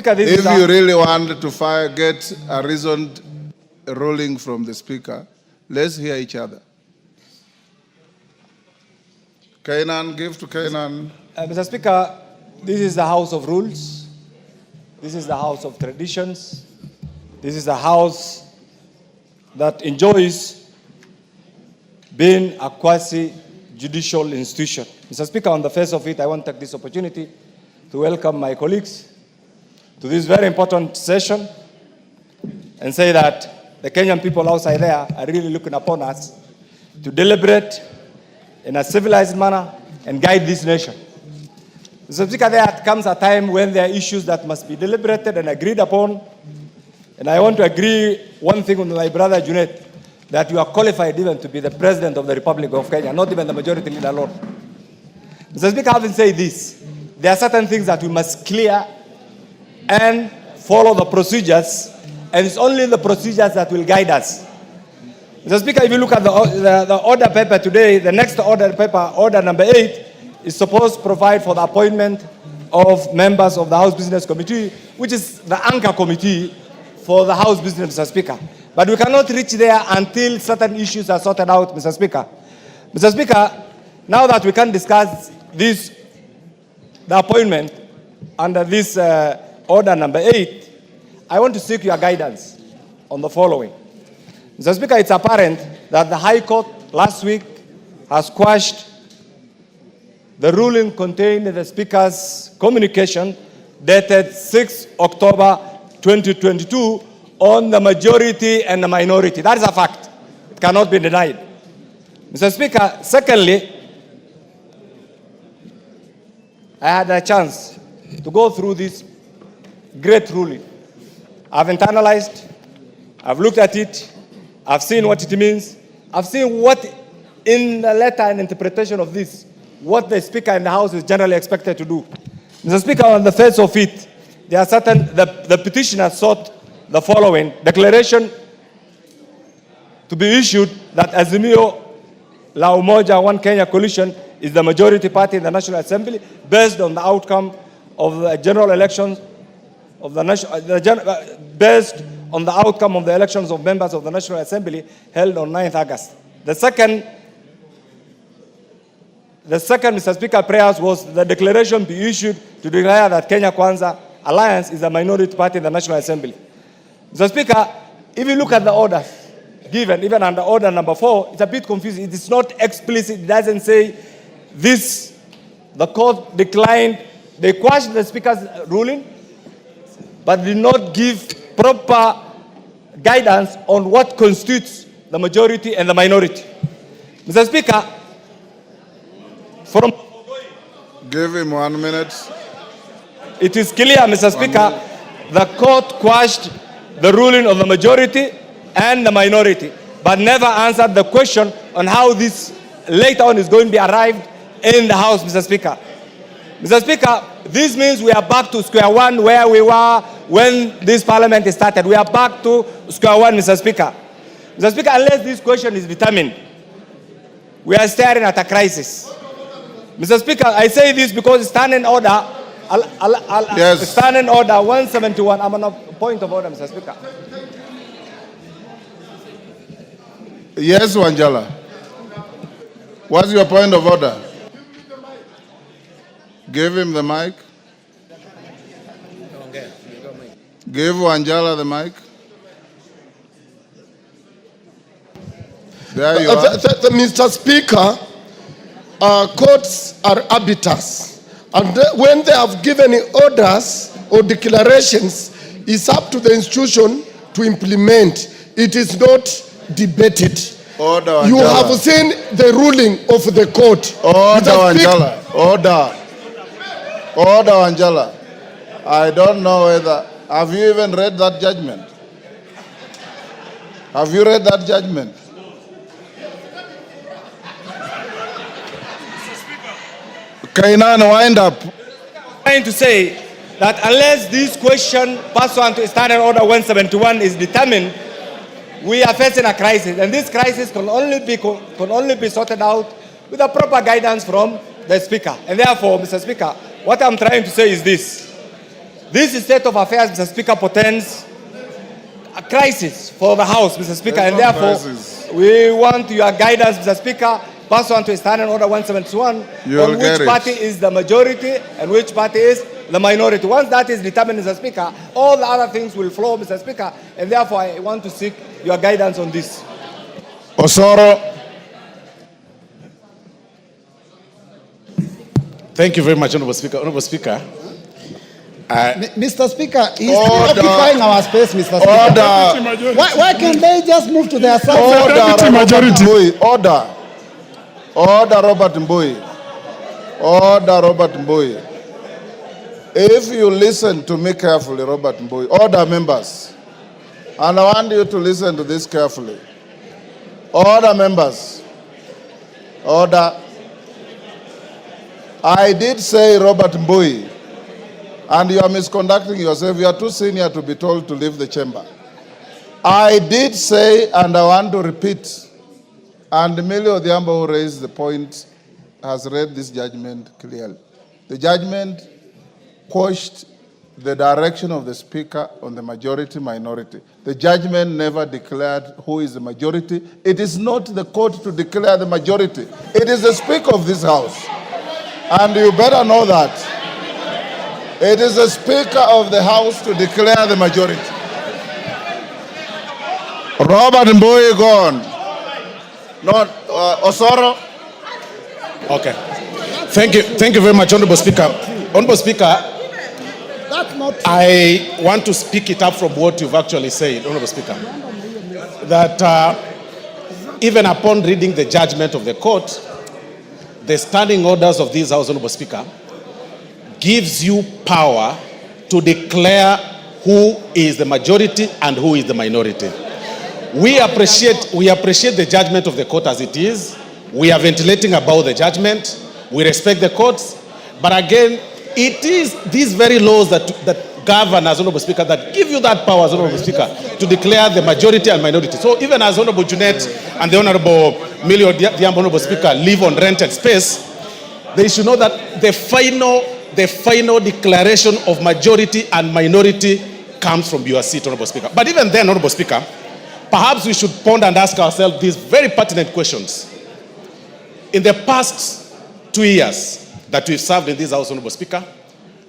If you really want to get a reasoned ruling from the Speaker, let's hear each other. Kainan, give to Kainan. Mr. Speaker, this is the House of Rules. This is the House of Traditions. This is a house that enjoys being a quasi-judicial institution. Mr. Speaker, on the face of it, I want to take this opportunity to welcome my colleagues to this very important session and say that the Kenyan people outside there are really looking upon us to deliberate in a civilized manner and guide this nation. Mr. Speaker, there comes a time when there are issues that must be deliberated and agreed upon. And I want to agree one thing with my brother Junet, that you are qualified even to be the President of the Republic of Kenya, not even the majority leader alone. Mr. Speaker, having said this, there are certain things that we must clear and follow the procedures, and it's only the procedures that will guide us. Mr. Speaker, if you look at the order paper today, the next order paper, order number 8, is supposed to provide for the appointment of members of the House Business Committee, which is the anchor committee for the House Business, Mr. Speaker. But we cannot reach there until certain issues are sorted out, Mr. Speaker. Mr. Speaker, now that we can discuss the appointment under this order number 8, I want to seek your guidance on the following. Mr. Speaker, it's apparent that the High Court last week has quashed the ruling contained in the Speaker's communication dated 6 October 2022 on the majority and the minority. That is a fact. It cannot be denied. Mr. Speaker, secondly, I had a chance to go through this great ruling. I've internalized, I've looked at it, I've seen what it means, I've seen what in the letter and interpretation of this, what the Speaker in the House is generally expected to do. Mr. Speaker, on the face of it, there are certain, the petitioner sought the following: declaration to be issued that Azimio La Umoja One Kenya coalition is the majority party in the National Assembly based on the outcome of the general elections of based on the outcome of the elections of members of the National Assembly held on 9th August. The second, Mr. Speaker, prayers was the declaration be issued to declare that Kenya Kwanza Alliance is a minority party in the National Assembly. Mr. Speaker, if you look at the orders given, even under order number 4, it's a bit confusing. It is not explicit. It doesn't say this. The court declined. They quashed the Speaker's ruling, but did not give proper guidance on what constitutes the majority and the minority. Mr. Speaker, from... Give him 1 minute. It is clear, Mr. Speaker, the court quashed the ruling of the majority and the minority, but never answered the question on how this later on is going to be arrived in the House, Mr. Speaker. Mr. Speaker, this means we are back to square one where we were when this parliament started. We are back to square one, Mr. Speaker. Mr. Speaker, unless this question is determined, we are staring at a crisis. Mr. Speaker, I say this because standing order, yes. Standing order 171, I'm on a point of order, Mr. Speaker. Yes, Wanjala. What's your point of order? Give him the mic. Give Wanjala the mic. There you are. Mr. Speaker, courts are arbiters. And when they have given orders or declarations, it's up to the institution to implement. It is not debated. Order, you have seen the ruling of the court. Order, Wanjala. Order. Order, Wanjala. I don't know whether... Have you even read that judgment? Have you read that judgment? Kainan, wind up. I'm trying to say that unless this question pursuant to Standing Order 171 is determined, we are facing a crisis, and this crisis can only be sorted out with a proper guidance from the Speaker. And therefore, Mr. Speaker, what I'm trying to say is this: This state of affairs, Mr. Speaker, portends a crisis for the House, Mr. Speaker, and therefore we want your guidance, Mr. Speaker, pursuant to Standing Order 171, on which party is the majority and which party is the minority. Once that is determined, Mr. Speaker, all the other things will flow, Mr. Speaker, and therefore I want to seek your guidance on this. Osoro. Thank you very much, Honorable Speaker. Honorable Speaker. Mr. Speaker, he's still occupying our space, Mr. Speaker. Order. Why can't they just move to their side? Order. Order, Robert Mbui. Order, Robert Mbui. If you listen to me carefully, Robert Mbui, order members. And I want you to listen to this carefully. Order members. Order. I did say Robert Mbui, and you are misconducting yourself. You are too senior to be told to leave the chamber. I did say, and I want to repeat, and Emilio Odhiambo, who raised the point, has read this judgment clearly. The judgment quashed the direction of the Speaker on the majority-minority. The judgment never declared who is the majority. It is not the court to declare the majority. It is the Speaker of this House. And you better know that. It is the Speaker of the House to declare the majority. Robert Mbui gone. No, Osoro. Okay. Thank you very much, Honorable Speaker. Honorable Speaker, That's not true. I want to speak it up from what you've actually said, Honorable Speaker. That even upon reading the judgment of the court, the standing orders of this House, Honorable Speaker, gives you power to declare who is the majority and who is the minority. We appreciate the judgment of the court as it is. We are ventilating about the judgment. We respect the courts. But again, it is these very laws that govern, as Honorable Speaker, that give you that power, as Honorable Speaker, to declare the majority and minority. So even as Honorable Junet and the Honorable Emilio Odhiambo, Honorable Speaker, live on rented space, they should know that the final declaration of majority and minority comes from your seat, Honorable Speaker. But even then, Honorable Speaker, perhaps we should ponder and ask ourselves these very pertinent questions. In the past 2 years that we've served in this House, Honorable Speaker,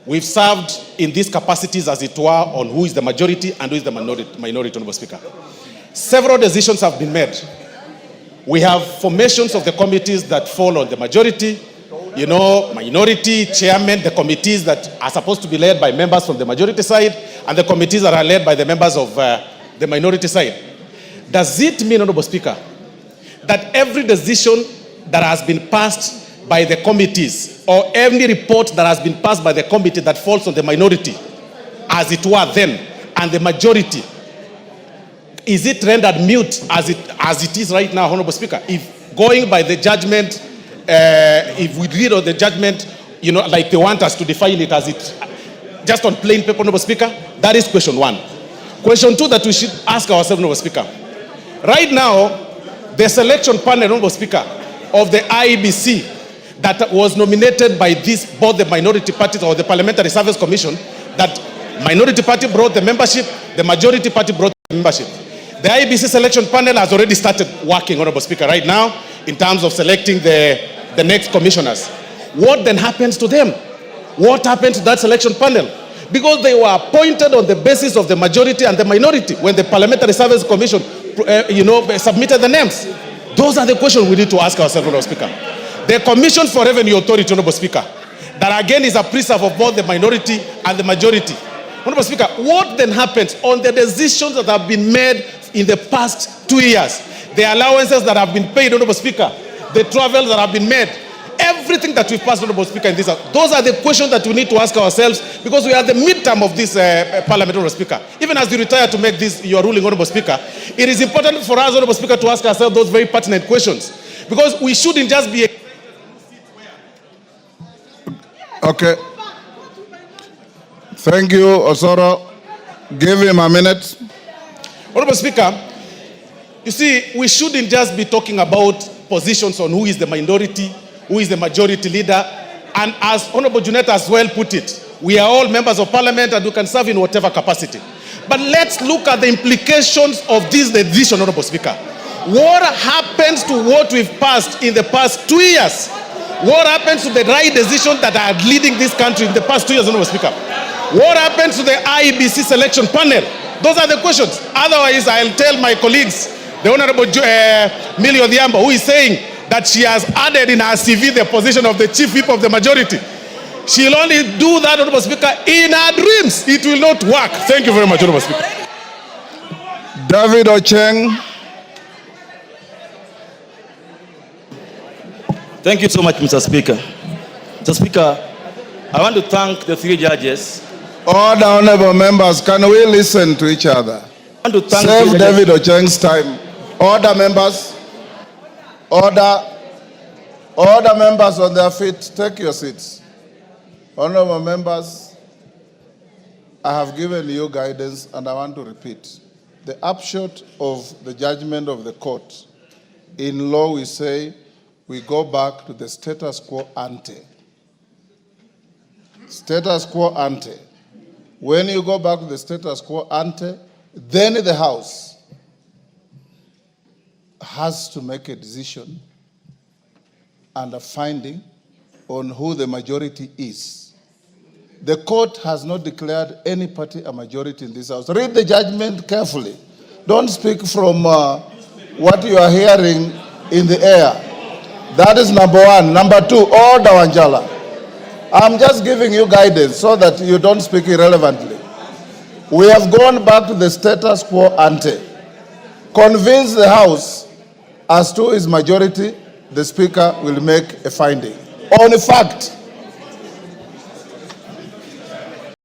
we've served in these capacities, as it were, on who is the majority and who is the minority, Honorable Speaker. Several decisions have been made. We have formations of the committees that fall on the majority, minority, chairman, the committees that are supposed to be led by members from the majority side, and the committees that are led by the members of the minority side. Does it mean, Honorable Speaker, that every decision that has been passed by the committees, or any report that has been passed by the committee that falls on the minority, as it were then, and the majority, is it rendered mute as it is right now, Honorable Speaker? If going by the judgment, if we read on the judgment, like they want us to define it as it, just on plain paper, Honorable Speaker, that is question one. Question two that we should ask ourselves, Honorable Speaker. Right now, the selection panel, Honorable Speaker, of the IEBC that was nominated by both the minority parties or the Parliamentary Service Commission, that minority party brought the membership, the majority party brought the membership. The IEBC selection panel has already started working, Honorable Speaker, right now in terms of selecting the next commissioners. What then happens to them? What happened to that selection panel? Because they were appointed on the basis of the majority and the minority when the Parliamentary Service Commission submitted the names. Those are the questions we need to ask ourselves, Honorable Speaker. The Commission for Revenue Authority, Honorable Speaker, that again is a preserve of both the minority and the majority. Honorable Speaker, what then happens on the decisions that have been made in the past 2 years? The allowances that have been paid, Honorable Speaker, the travels that have been made, everything that we've passed, Honorable Speaker, in this house. Those are the questions that we need to ask ourselves, because we are at the midterm of this Parliament, Honorable Speaker. Even as you retire to make this your ruling, Honorable Speaker, it is important for us, Honorable Speaker, to ask ourselves those very pertinent questions, because we shouldn't just be Okay. Thank you, Osoro. Give him a minute. Honorable Speaker, you see, we shouldn't just be talking about positions on who is the minority, who is the majority leader, and as Honorable Junet as well put it, We are all members of parliament and we can serve in whatever capacity. But let's look at the implications of this decision, Honorable Speaker. What happens to what we've passed in the past 2 years? What happens to the right decisions that are leading this country in the past 2 years, Honorable Speaker? What happens to the IEBC selection panel? Those are the questions. Otherwise, I'll tell my colleagues, the Honorable Millie Odhiambo, who is saying that she has added in her CV the position of the chief whip of the majority. She'll only do that, Honorable Speaker, in her dreams. It will not work. Thank you very much, Honorable Speaker. David Ocheng. Thank you so much, Mr. Speaker. Mr. Speaker, I want to thank the 3 judges. Order, honorable members, can we listen to each other? I want to thank Save David Ocheng's time. Order, members. Order. Order, members on their feet. Take your seats. Honorable members, I have given you guidance and I want to repeat. The upshot of the judgment of the court, in law we say, we go back to the status quo ante. Status quo ante. When you go back to the status quo ante, then the House has to make a decision and a finding on who the majority is. The court has not declared any party a majority in this House. Read the judgment carefully. Don't speak from what you are hearing in the air. That is number one. Number two, order, Wanjala. I'm just giving you guidance so that you don't speak irrelevantly. We have gone back to the status quo ante. Convince the House as to its majority, the Speaker will make a finding. On fact,